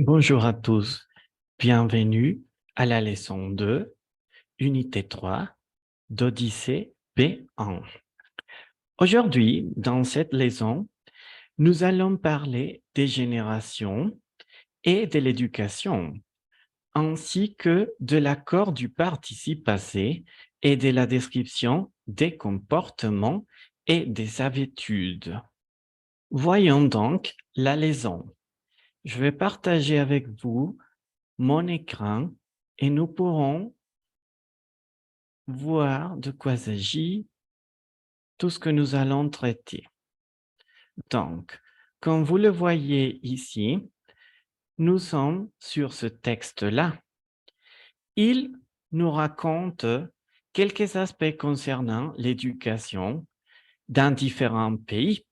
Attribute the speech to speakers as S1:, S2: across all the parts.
S1: Bonjour à tous, bienvenue à la leçon 2, unité 3 d'Odyssée B1. Aujourd'hui, dans cette leçon, nous allons parler des générations et de l'éducation, ainsi que de l'accord du participe passé et de la description des comportements et des habitudes. Voyons donc la leçon. Je vais partager avec vous mon écran et nous pourrons voir de quoi s'agit tout ce que nous allons traiter. Donc, comme vous le voyez ici, nous sommes sur ce texte-là. Il nous raconte quelques aspects concernant l'éducation dans différents pays.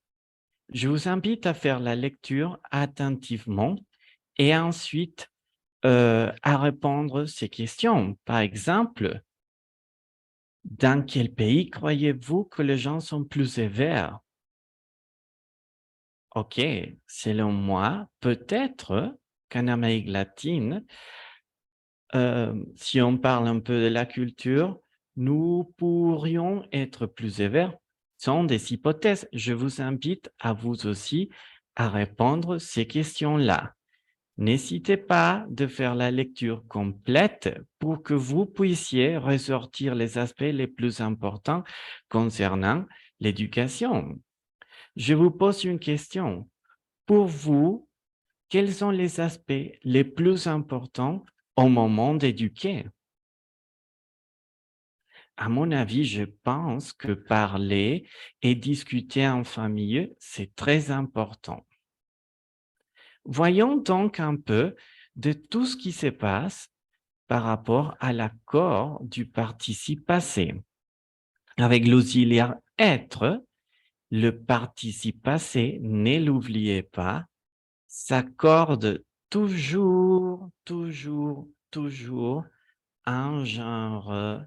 S1: Je vous invite à faire la lecture attentivement et ensuite à répondre ces questions. Par exemple, dans quel pays croyez-vous que les gens sont plus sévères? OK, selon moi, peut-être qu'en Amérique latine, si on parle un peu de la culture, nous pourrions être plus sévères. Ce sont des hypothèses. Je vous invite à vous aussi à répondre ces questions-là. N'hésitez pas de faire la lecture complète pour que vous puissiez ressortir les aspects les plus importants concernant l'éducation. Je vous pose une question. Pour vous, quels sont les aspects les plus importants au moment d'éduquer? À mon avis, je pense que parler et discuter en famille, c'est très important. Voyons donc un peu de tout ce qui se passe par rapport à l'accord du participe passé. Avec l'auxiliaire être, le participe passé, ne l'oubliez pas, s'accorde toujours un genre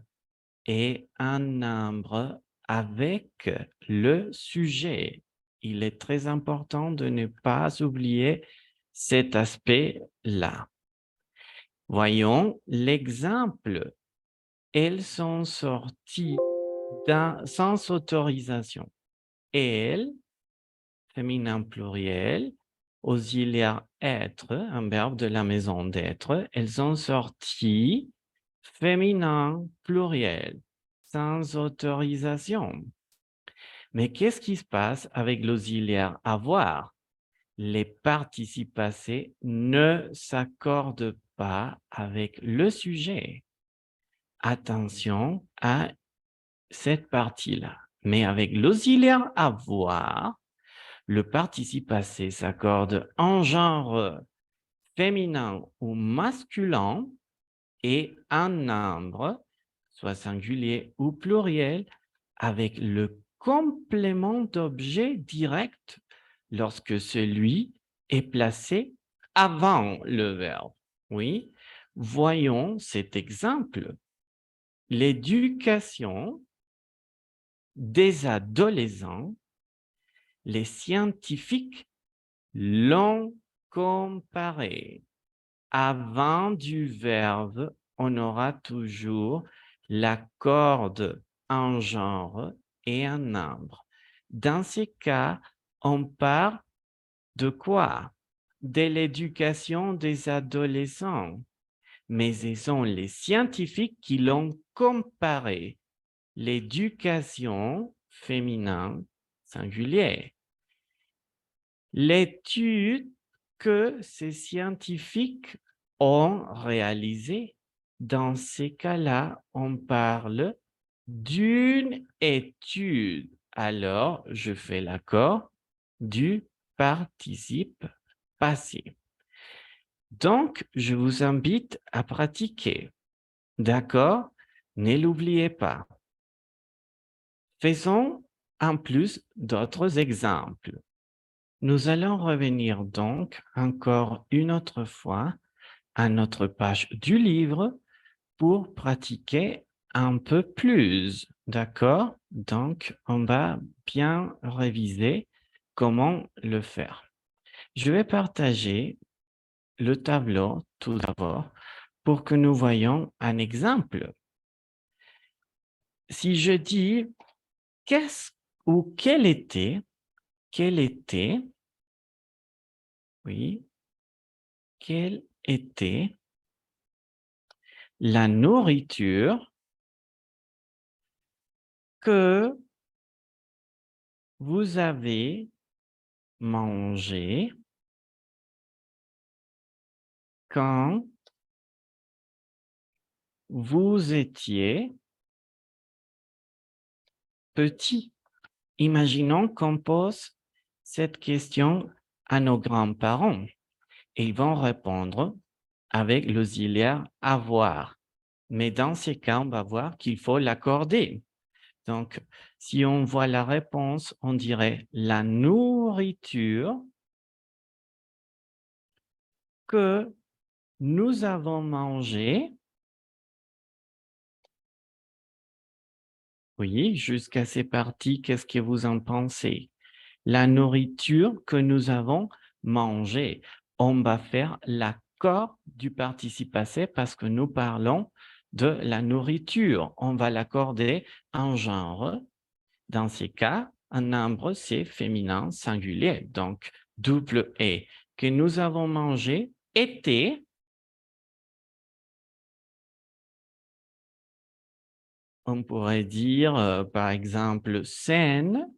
S1: et un nombre avec le sujet. Il est très important de ne pas oublier cet aspect-là. Voyons l'exemple. Elles sont sorties sans autorisation. Elles, féminin pluriel, auxiliaire être, un verbe de la maison d'être, elles sont sorties, féminin pluriel, sans autorisation. Mais qu'est-ce qui se passe avec l'auxiliaire avoir? Les participes passés ne s'accordent pas avec le sujet. Attention à cette partie-là. Mais avec l'auxiliaire avoir, le participe passé s'accorde en genre féminin ou masculin et un nombre, soit singulier ou pluriel, avec le complément d'objet direct lorsque celui est placé avant le verbe. Oui, voyons cet exemple. L'éducation des adolescents, les scientifiques l'ont comparé. Avant du verbe, on aura toujours l'accorde en genre et un nombre. Dans ces cas, on parle de quoi? De l'éducation des adolescents. Mais ce sont les scientifiques qui l'ont comparé. L'éducation féminin singulier. L'étude que ces scientifiques ont réalisée, dans ces cas-là, on parle d'une étude. Alors, je fais l'accord du participe passé. Donc, je vous invite à pratiquer. D'accord? Ne l'oubliez pas. Faisons en plus d'autres exemples. Nous allons revenir donc encore une autre fois à notre page du livre pour pratiquer un peu plus. D'accord? Donc, on va bien réviser comment le faire. Je vais partager le tableau tout d'abord pour que nous voyions un exemple. Si je dis qu'est-ce ou quel était, oui, quelle était la nourriture que vous avez mangée quand vous étiez petit. Imaginons qu'on pose cette question à nos grands-parents. Ils vont répondre avec l'auxiliaire avoir. Mais dans ces cas, on va voir qu'il faut l'accorder. Donc, si on voit la réponse, on dirait la nourriture que nous avons mangée. Oui, jusqu'à ces parties, qu'est-ce que vous en pensez? La nourriture que nous avons mangée. On va faire l'accord du participe passé parce que nous parlons de la nourriture. On va l'accorder en genre. Dans ces cas, un nombre, c'est féminin singulier. Donc, double E. Que nous avons mangé était, on pourrait dire, par exemple, saine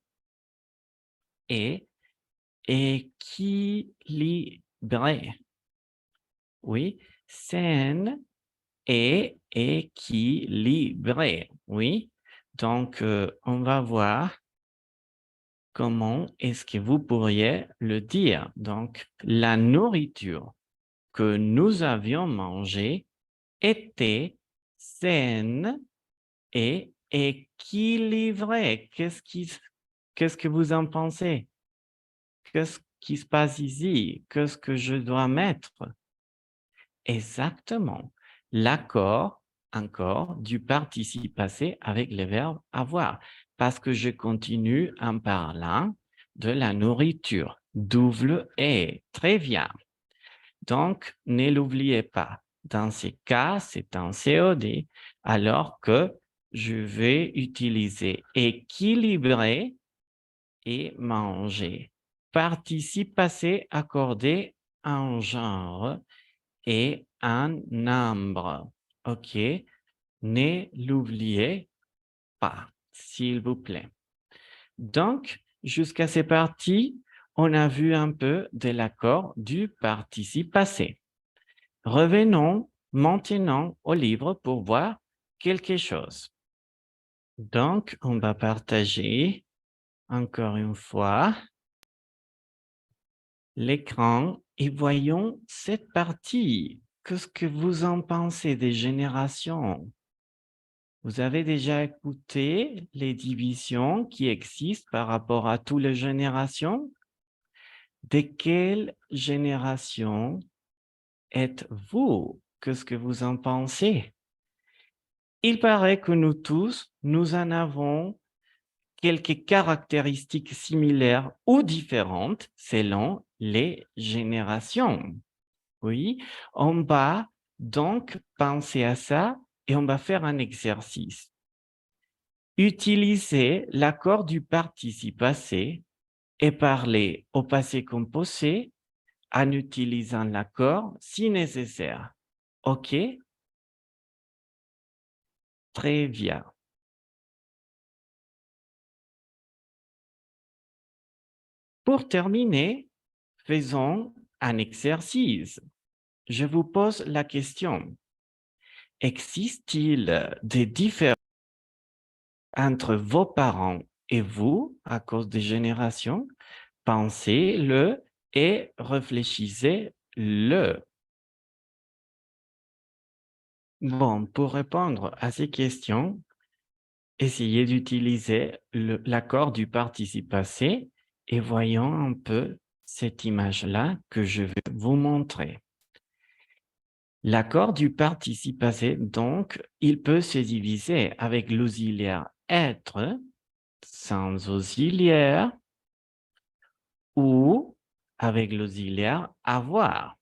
S1: et équilibrée. Oui, saine et équilibrée. Oui, donc on va voir comment est-ce que vous pourriez le dire. Donc, la nourriture que nous avions mangée était saine et équilibrée. Qu'est-ce que vous en pensez? Qu'est-ce qui se passe ici? Qu'est-ce que je dois mettre? Exactement. L'accord, encore, du participe passé avec le verbe avoir. Parce que je continue en parlant de la nourriture. Double et. Très bien. Donc, ne l'oubliez pas. Dans ces cas, c'est un COD, alors que je vais utiliser équilibrer et manger. Participe passé accordé en genre et un nombre. OK? Ne l'oubliez pas, s'il vous plaît. Donc, jusqu'à ces parties, on a vu un peu de l'accord du participe passé. Revenons maintenant au livre pour voir quelque chose. Donc, on va partager encore une fois l'écran et voyons cette partie. Qu'est-ce que vous en pensez des générations? Vous avez déjà écouté les divisions qui existent par rapport à toutes les générations? De quelle génération êtes-vous? Qu'est-ce que vous en pensez? Il paraît que nous tous, nous en avons quelques caractéristiques similaires ou différentes selon les générations. Oui, on va donc penser à ça et on va faire un exercice. Utilisez l'accord du participe passé et parler au passé composé en utilisant l'accord si nécessaire. OK? Très bien. Pour terminer, faisons un exercice. Je vous pose la question. Existe-t-il des différences entre vos parents et vous à cause des générations? Pensez-le et réfléchissez-le. Bon, pour répondre à ces questions, essayez d'utiliser l'accord du participe passé et voyons un peu cette image-là que je vais vous montrer. L'accord du participe passé, donc, il peut se diviser avec l'auxiliaire être, sans auxiliaire, ou avec l'auxiliaire avoir.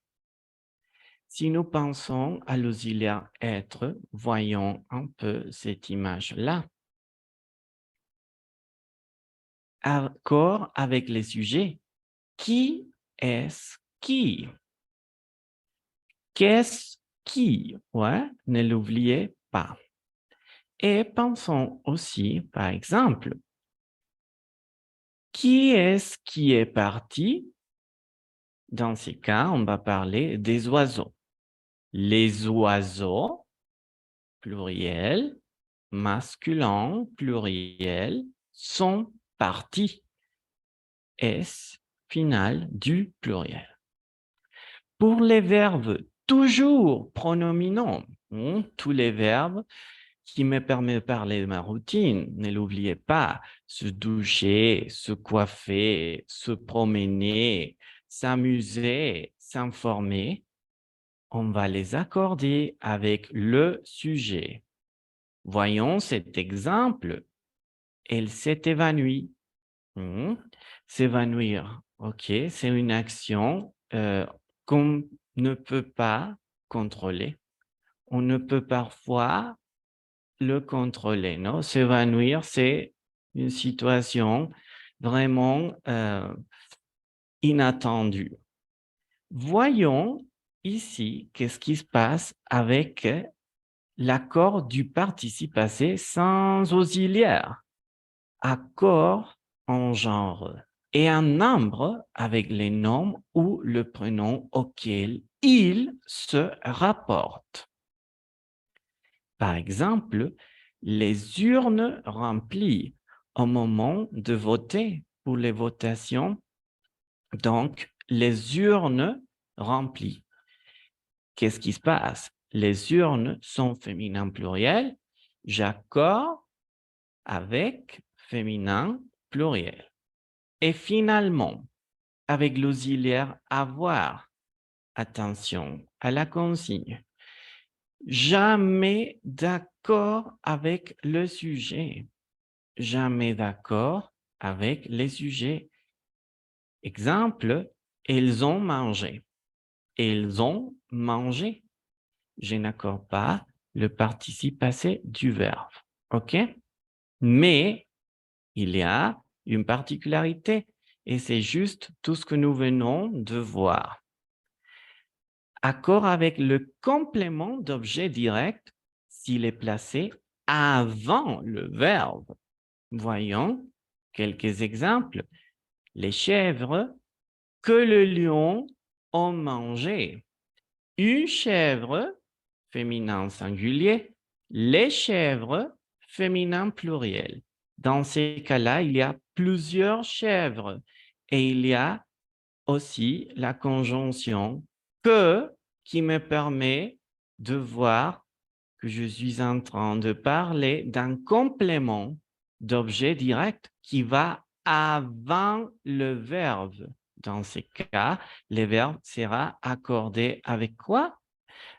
S1: Si nous pensons à l'auxiliaire être, voyons un peu cette image-là. Accord avec les sujets. Qui est-ce qui? Qu'est-ce qui? Ouais, ne l'oubliez pas. Et pensons aussi, par exemple, qui est-ce qui est parti? Dans ces cas, on va parler des oiseaux. Les oiseaux, pluriel, masculin, pluriel, sont partis. S final du pluriel. Pour les verbes toujours pronominaux, tous les verbes qui me permettent de parler de ma routine, ne l'oubliez pas, se doucher, se coiffer, se promener, s'amuser, s'informer, on va les accorder avec le sujet. Voyons cet exemple. Elle s'est évanouie. S'évanouir, ok, c'est une action qu'on ne peut pas contrôler. On ne peut parfois le contrôler, non? S'évanouir, c'est une situation vraiment inattendue. Voyons ici qu'est-ce qui se passe avec l'accord du participe passé sans auxiliaire. Accord en genre et un nombre avec les noms ou le prénom auquel il se rapporte. Par exemple, les urnes remplies au moment de voter pour les votations. Donc, les urnes remplies. Qu'est-ce qui se passe? Les urnes sont féminin pluriel. J'accorde avec féminin pluriel. Et finalement, avec l'auxiliaire avoir, attention à la consigne. Jamais d'accord avec le sujet. Jamais d'accord avec les sujets. Exemple, ils ont mangé. Ils ont mangé. Je n'accorde pas le participe passé du verbe. OK? Mais il y a une particularité et c'est juste tout ce que nous venons de voir. Accord avec le complément d'objet direct s'il est placé avant le verbe. Voyons quelques exemples. Les chèvres que le lion ont mangé. Une chèvre, féminin singulier. Les chèvres, féminin pluriel. Dans ces cas-là, il y a plusieurs chèvres et il y a aussi la conjonction que qui me permet de voir que je suis en train de parler d'un complément d'objet direct qui va avant le verbe. Dans ces cas, le verbe sera accordé avec quoi?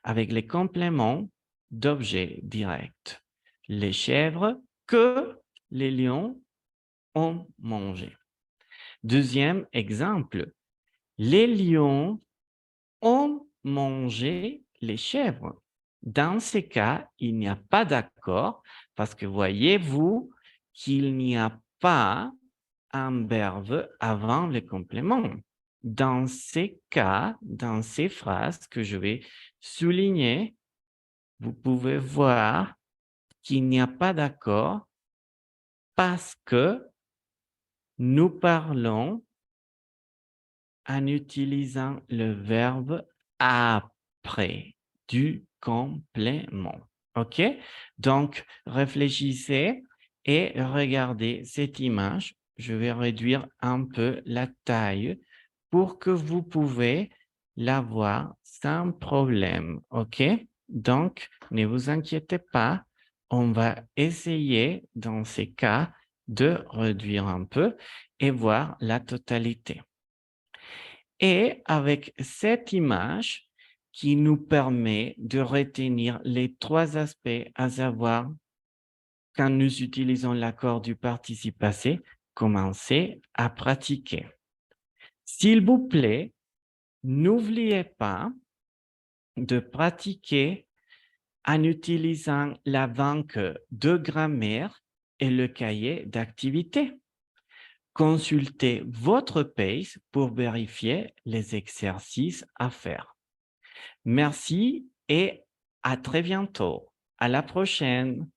S1: Avec les compléments d'objet direct. Les chèvres que les lions ont mangé. Deuxième exemple, les lions ont mangé les chèvres. Dans ces cas, il n'y a pas d'accord parce que voyez-vous qu'il n'y a pas un verbe avant le complément. Dans ces cas, dans ces phrases que je vais souligner, vous pouvez voir qu'il n'y a pas d'accord parce que nous parlons en utilisant le verbe après du complément. OK? Donc, réfléchissez et regardez cette image. Je vais réduire un peu la taille pour que vous pouvez la voir sans problème. OK? Donc, ne vous inquiétez pas. On va essayer, dans ces cas, de réduire un peu et voir la totalité. Et avec cette image qui nous permet de retenir les trois aspects, à savoir, quand nous utilisons l'accord du participe passé, commencez à pratiquer. S'il vous plaît, n'oubliez pas de pratiquer en utilisant la banque de grammaire et le cahier d'activité. Consultez votre PACE pour vérifier les exercices à faire. Merci et à très bientôt. À la prochaine.